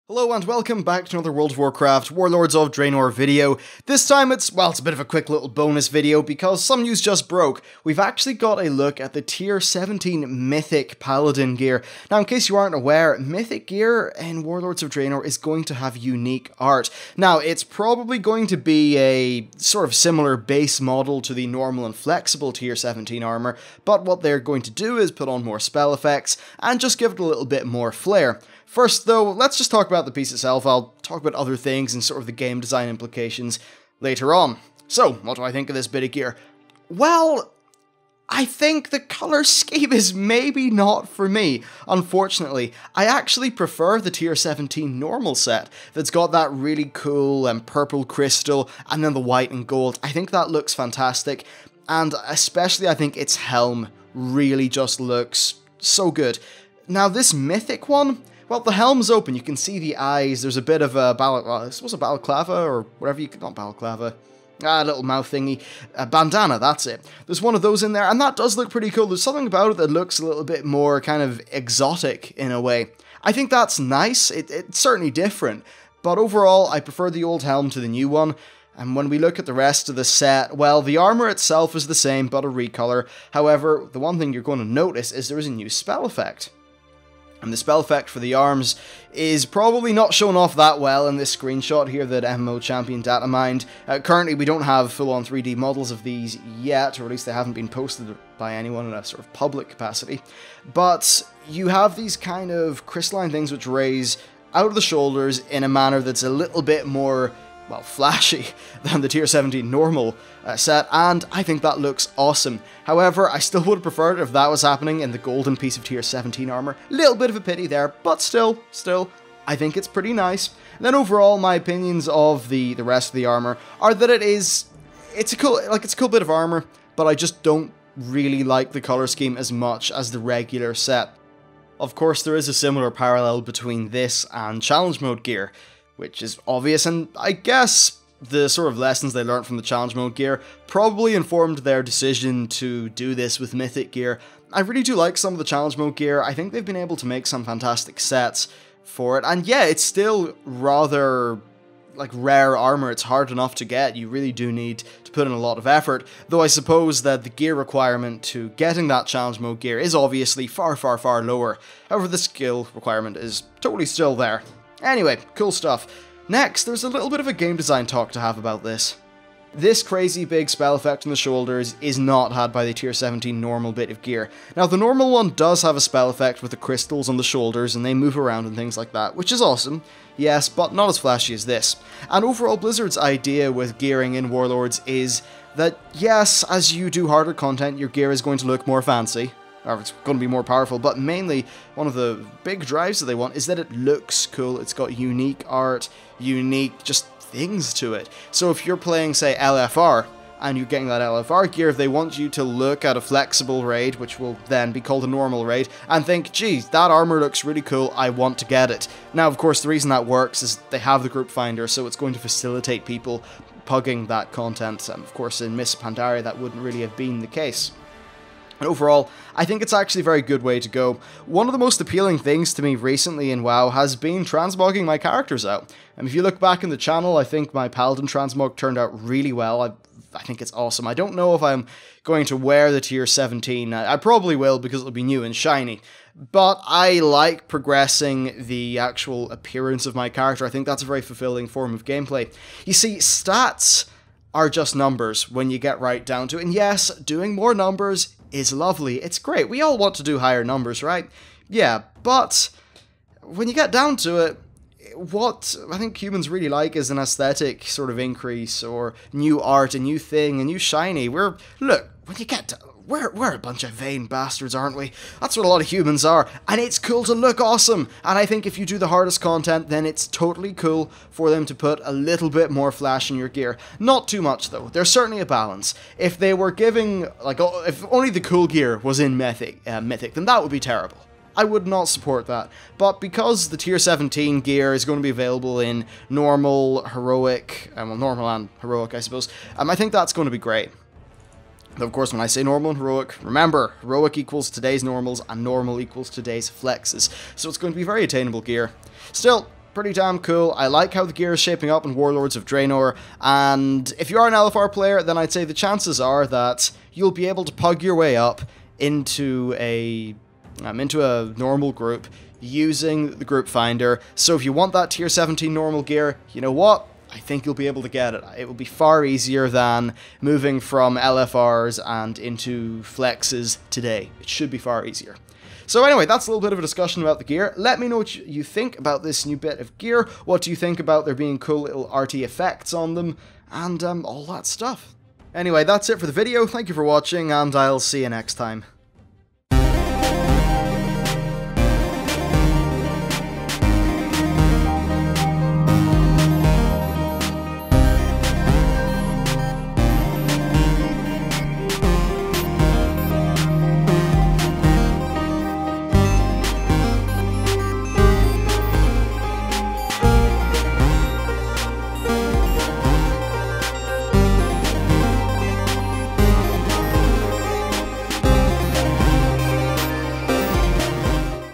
Hello and welcome back to another World of Warcraft Warlords of Draenor video. This time it's a bit of a quick little bonus video because some news just broke. We've actually got a look at the tier 17 Mythic Paladin gear. Now in case you aren't aware, Mythic gear in Warlords of Draenor is going to have unique art. Now it's probably going to be a sort of similar base model to the normal and flexible tier 17 armor, but what they're going to do is put on more spell effects and just give it a little bit more flair. First though, let's just talk about the piece itself. I'll talk about other things and sort of the game design implications later on. So, what do I think of this bit of gear? Well, I think the colour scheme is maybe not for me, unfortunately. I actually prefer the tier 17 normal set that's got that really cool purple crystal and then the white and gold. I think that looks fantastic, and especially I think its helm really just looks so good. Now this Mythic one, well, the helm's open, you can see the eyes, there's a bit of a balaclava, or whatever you could, not balaclava, a little mouth thingy, a bandana, that's it. There's one of those in there, and that does look pretty cool. There's something about it that looks a little bit more kind of exotic in a way. I think that's nice, it's certainly different, but overall, I prefer the old helm to the new one. And when we look at the rest of the set, well, the armor itself is the same, but a recolor. However, the one thing you're going to notice is there is a new spell effect. And the spell effect for the arms is probably not shown off that well in this screenshot here that MMO Champion data mined. Currently we don't have full-on 3D models of these yet, or at least they haven't been posted by anyone in a sort of public capacity. But you have these kind of crystalline things which raise out of the shoulders in a manner that's a little bit more, well, flashy than the tier 17 normal set, and I think that looks awesome. However, I still would have preferred if that was happening in the golden piece of tier 17 armor. Little bit of a pity there, but still, I think it's pretty nice. And then overall, my opinions of the rest of the armor are that it's a cool bit of armor, but I just don't really like the color scheme as much as the regular set. Of course, there is a similar parallel between this and challenge mode gear, which is obvious, and I guess the sort of lessons they learned from the challenge mode gear probably informed their decision to do this with Mythic gear. I really do like some of the challenge mode gear. I think they've been able to make some fantastic sets for it, and yeah, it's still rather like rare armor. It's hard enough to get. You really do need to put in a lot of effort, though I suppose that the gear requirement to getting that challenge mode gear is obviously far lower. However, the skill requirement is totally still there. Anyway, cool stuff. Next, there's a little bit of a game design talk to have about this. This crazy big spell effect on the shoulders is not had by the tier 17 normal bit of gear. Now, the normal one does have a spell effect with the crystals on the shoulders and they move around and things like that, which is awesome, yes, but not as flashy as this. And overall, Blizzard's idea with gearing in Warlords is that, yes, as you do harder content, your gear is going to look more fancy, or it's going to be more powerful, but mainly one of the big drives that they want is that it looks cool. It's got unique art, unique just things to it. So if you're playing, say, LFR, and you're getting that LFR gear, they want you to look at a flexible raid, which will then be called a normal raid, and think, geez, that armor looks really cool, I want to get it. Now, of course, the reason that works is they have the group finder, so it's going to facilitate people pugging that content, and of course in Miss Pandaria that wouldn't really have been the case. And overall, I think it's actually a very good way to go. One of the most appealing things to me recently in WoW has been transmogging my characters out. And if you look back in the channel, I think my Paladin transmog turned out really well. I think it's awesome. I don't know if I'm going to wear the tier 17. I probably will because it'll be new and shiny. But I like progressing the actual appearance of my character. I think that's a very fulfilling form of gameplay. You see, stats are just numbers when you get right down to it. And yes, doing more numbers is lovely. It's great. We all want to do higher numbers, right? Yeah, but when you get down to it, what I think humans really like is an aesthetic sort of increase, or new art, a new thing, a new shiny. Look, when you get to, we're a bunch of vain bastards, aren't we? That's what a lot of humans are, and it's cool to look awesome. And I think if you do the hardest content, then it's totally cool for them to put a little bit more flash in your gear. Not too much though. There's certainly a balance. If they were giving, like, if only the cool gear was in Mythic, then that would be terrible. I would not support that. But because the tier 17 gear is going to be available in normal, heroic, well, normal and heroic, I suppose, I think that's going to be great. Though, of course, when I say normal and heroic, remember, heroic equals today's normals and normal equals today's flexes. So it's going to be very attainable gear. Still, pretty damn cool. I like how the gear is shaping up in Warlords of Draenor, and if you are an LFR player, then I'd say the chances are that you'll be able to pug your way up into a normal group using the group finder. So if you want that tier 17 normal gear, you know what? I think you'll be able to get it. It will be far easier than moving from LFRs and into flexes today. It should be far easier. So anyway, that's a little bit of a discussion about the gear. Let me know what you think about this new bit of gear. What do you think about there being cool little arty effects on them, and all that stuff. Anyway, that's it for the video. Thank you for watching, and I'll see you next time.